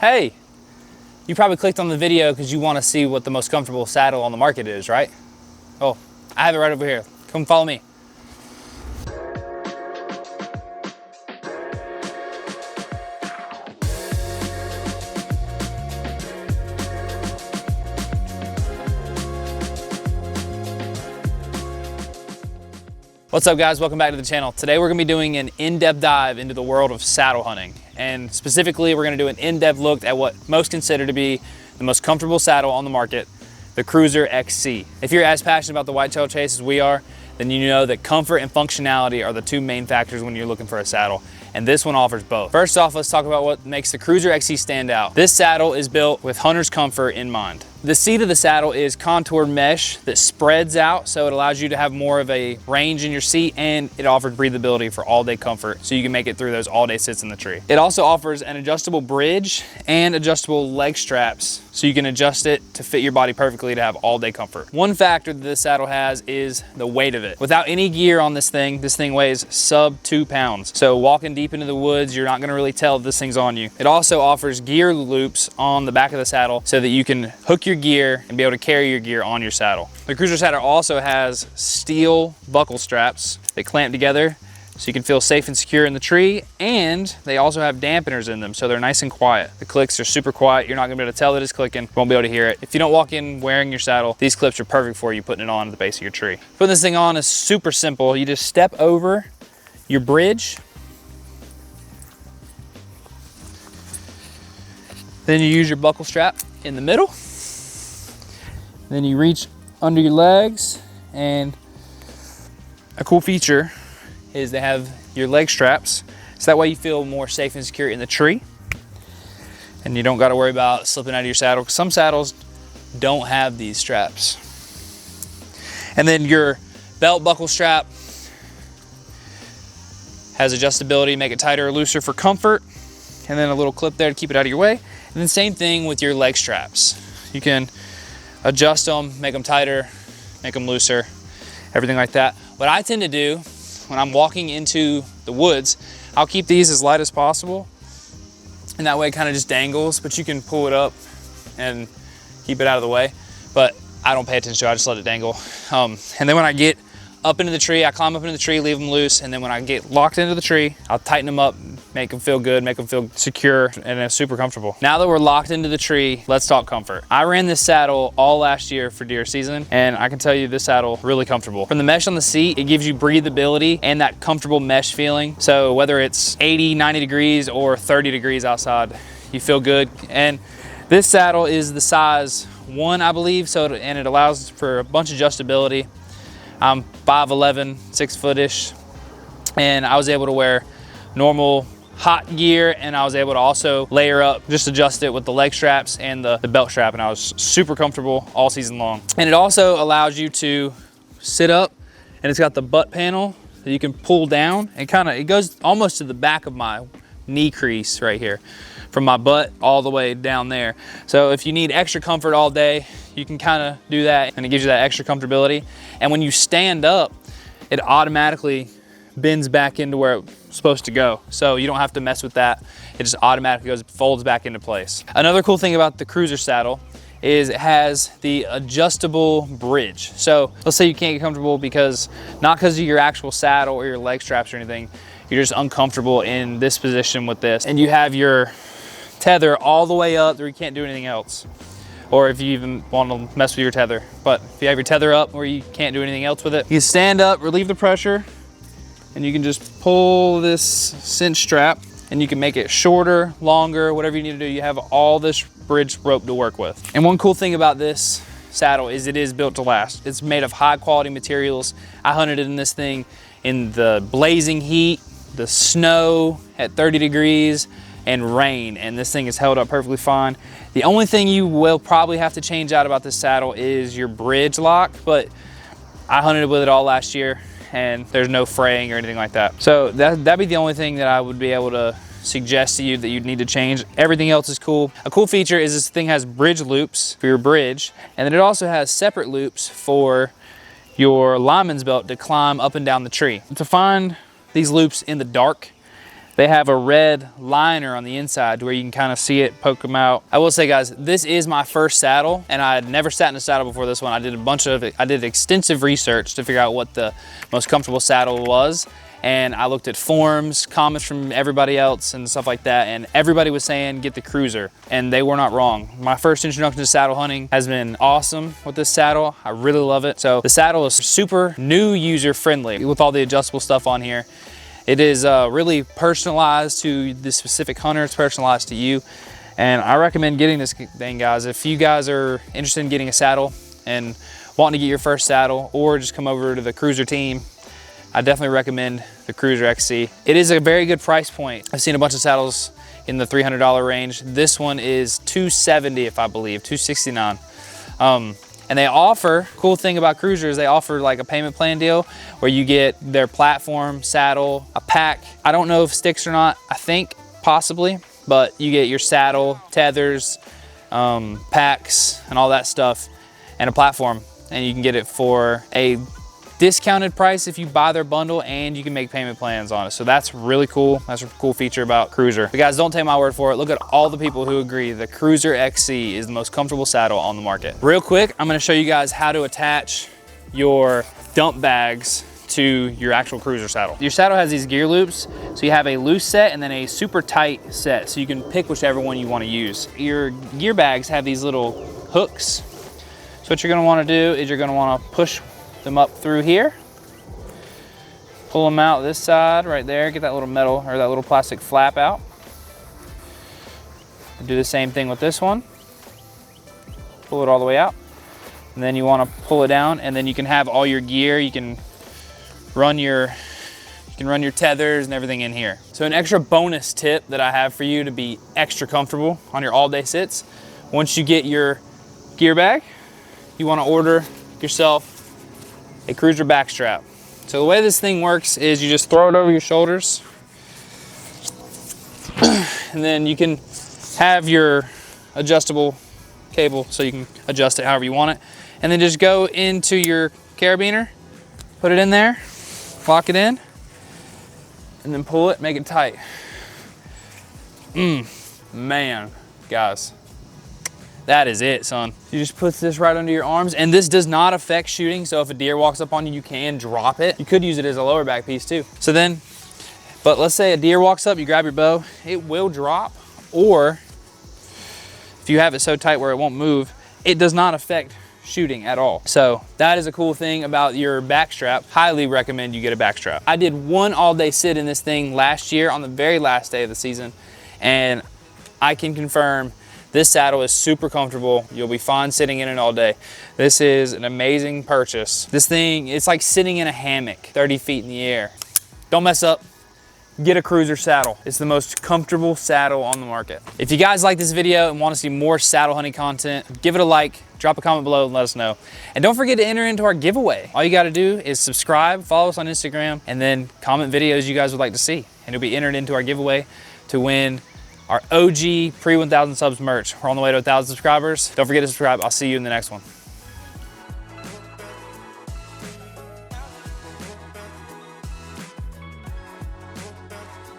Hey, you probably clicked on the video because you want to see what the most comfortable saddle on the market is, right? Oh, I have it right over here. Come follow me. What's up guys, welcome back to the channel. Today we're gonna be doing an in-depth dive into the world of saddle hunting. And specifically, we're gonna do an in-depth look at what most consider to be the most comfortable saddle on the market, the Cruzer XC. If you're as passionate about the whitetail chase as we are, then you know that comfort and functionality are the two main factors when you're looking for a saddle. And this one offers both. First off, let's talk about what makes the Cruzer XC stand out. This saddle is built with hunter's comfort in mind. The seat of the saddle is contoured mesh that spreads out, so it allows you to have more of a range in your seat, and it offers breathability for all day comfort, so you can make it through those all day sits in the tree. It also offers an adjustable bridge and adjustable leg straps, so you can adjust it to fit your body perfectly to have all day comfort. One factor that this saddle has is the weight of it. Without any gear on this thing weighs sub 2 pounds. So walking deep into the woods, you're not gonna really tell if this thing's on you. It also offers gear loops on the back of the saddle so that you can hook your gear and be able to carry your gear on your saddle. The Cruzer saddle also has steel buckle straps that clamp together so you can feel safe and secure in the tree, and they also have dampeners in them so they're nice and quiet. The clicks are super quiet. You're not gonna be able to tell that it's clicking. You won't be able to hear it. If you don't walk in wearing your saddle, these clips are perfect for you putting it on at the base of your tree. Putting this thing on is super simple. You just step over your bridge, then you use your buckle strap in the middle, then you reach under your legs, and a cool feature is they have your leg straps, so that way you feel more safe and secure in the tree, and you don't got to worry about slipping out of your saddle. Some saddles don't have these straps. And then your belt buckle strap has adjustability, make it tighter or looser for comfort, and then a little clip there to keep it out of your way. And then same thing with your leg straps. You can adjust them, make them tighter, make them looser, everything like that. What I tend to do when I'm walking into the woods, I'll keep these as light as possible, and that way it kind of just dangles, but you can pull it up and keep it out of the way. But I don't pay attention to it, I just let it dangle. And then when I get up into the tree, I climb up into the tree, leave them loose, and then when I get locked into the tree, I'll tighten them up, make them feel good, make them feel secure, and it's super comfortable. Now that we're locked into the tree, let's talk comfort. I ran this saddle all last year for deer season, and I can tell you this saddle really comfortable. From the mesh on the seat, it gives you breathability and that comfortable mesh feeling. So whether it's 80, 90 degrees or 30 degrees outside, you feel good. And this saddle is the size 1, I believe, and it allows for a bunch of adjustability. I'm 5'11", 6 foot-ish, and I was able to wear normal hot gear, and I was able to also layer up, just adjust it with the leg straps and the belt strap, and I was super comfortable all season long. And it also allows you to sit up, and it's got the butt panel that you can pull down, and it goes almost to the back of my knee crease right here, from my butt all the way down there. So if you need extra comfort all day, you can kind of do that, and it gives you that extra comfortability. And when you stand up, it automatically bends back into where it's supposed to go. So you don't have to mess with that. It just automatically folds back into place. Another cool thing about the Cruzer saddle is it has the adjustable bridge. So let's say you can't get comfortable not because of your actual saddle or your leg straps or anything, you're just uncomfortable in this position with this, and you have your tether all the way up where you can't do anything else, or if you even want to mess with your tether. But if you have your tether up where you can't do anything else with it, you stand up, relieve the pressure, and you can just pull this cinch strap, and you can make it shorter, longer, whatever you need to do. You have all this bridge rope to work with. And one cool thing about this saddle is it is built to last. It's made of high quality materials. I hunted in this thing in the blazing heat, the snow at 30 degrees, and rain, and this thing is held up perfectly fine. The only thing you will probably have to change out about this saddle is your bridge lock, but I hunted with it all last year and there's no fraying or anything like that. So that'd be the only thing that I would be able to suggest to you that you'd need to change. Everything else is cool. A cool feature is this thing has bridge loops for your bridge, and then it also has separate loops for your lineman's belt to climb up and down the tree. To find these loops in the dark, They have a red liner on the inside to where you can kind of see it, poke them out. I will say, guys, this is my first saddle, and I had never sat in a saddle before this one. I did extensive research to figure out what the most comfortable saddle was. And I looked at forums, comments from everybody else and stuff like that, and everybody was saying get the Cruzr, and they were not wrong. My first introduction to saddle hunting has been awesome with this saddle. I really love it. So the saddle is super new, user friendly with all the adjustable stuff on here. It is really personalized to the specific hunter. It's personalized to you, and I recommend getting this thing, guys. If you guys are interested in getting a saddle and wanting to get your first saddle, or just come over to the Cruzer team, I definitely recommend the Cruzer XC. It is a very good price point. I've seen a bunch of saddles in the $300 range. This one is $270, if I believe, $269. And they offer, cool thing about Cruzr is they offer like a payment plan deal where you get their platform, saddle, a pack. I don't know if sticks or not, I think possibly, but you get your saddle, tethers, packs, and all that stuff, and a platform. And you can get it for a discounted price if you buy their bundle, and you can make payment plans on it. So that's really cool. That's a cool feature about Cruzr. But guys, don't take my word for it. Look at all the people who agree the Cruzer XC is the most comfortable saddle on the market. Real quick, I'm gonna show you guys how to attach your dump bags to your actual Cruzr saddle. Your saddle has these gear loops. So you have a loose set and then a super tight set. So you can pick whichever one you wanna use. Your gear bags have these little hooks. So what you're gonna wanna do is you're gonna wanna push them up through here, pull them out this side right there, get that little metal or that little plastic flap out. Do the same thing with this one, pull it all the way out, and then you want to pull it down, and then you can have all your gear. You can run your tethers and everything in here. So an extra bonus tip that I have for you to be extra comfortable on your all-day sits: once you get your gear bag, you want to order yourself a Cruzr back strap. So the way this thing works is you just throw it over your shoulders, and then you can have your adjustable cable so you can adjust it however you want it, and then just go into your carabiner, put it in there, lock it in, and then pull it, make it tight. Man, guys, that is it, son. You just put this right under your arms, and this does not affect shooting. So if a deer walks up on you, you can drop it. You could use it as a lower back piece too. So then, but let's say a deer walks up, you grab your bow, it will drop, or if you have it so tight where it won't move, it does not affect shooting at all. So that is a cool thing about your back strap. Highly recommend you get a back strap. I did one all-day sit in this thing last year on the very last day of the season, and I can confirm this saddle is super comfortable. You'll be fine sitting in it all day. This is an amazing purchase. This thing, it's like sitting in a hammock 30 feet in the air. Don't mess up. Get a Cruzr saddle. It's the most comfortable saddle on the market. If you guys like this video and want to see more saddle hunting content, give it a like, drop a comment below and let us know. And don't forget to enter into our giveaway. All you got to do is subscribe, follow us on Instagram, and then comment videos you guys would like to see. And you'll be entered into our giveaway to win our OG pre-1000 subs merch. We're on the way to 1,000 subscribers. Don't forget to subscribe. I'll see you in the next one.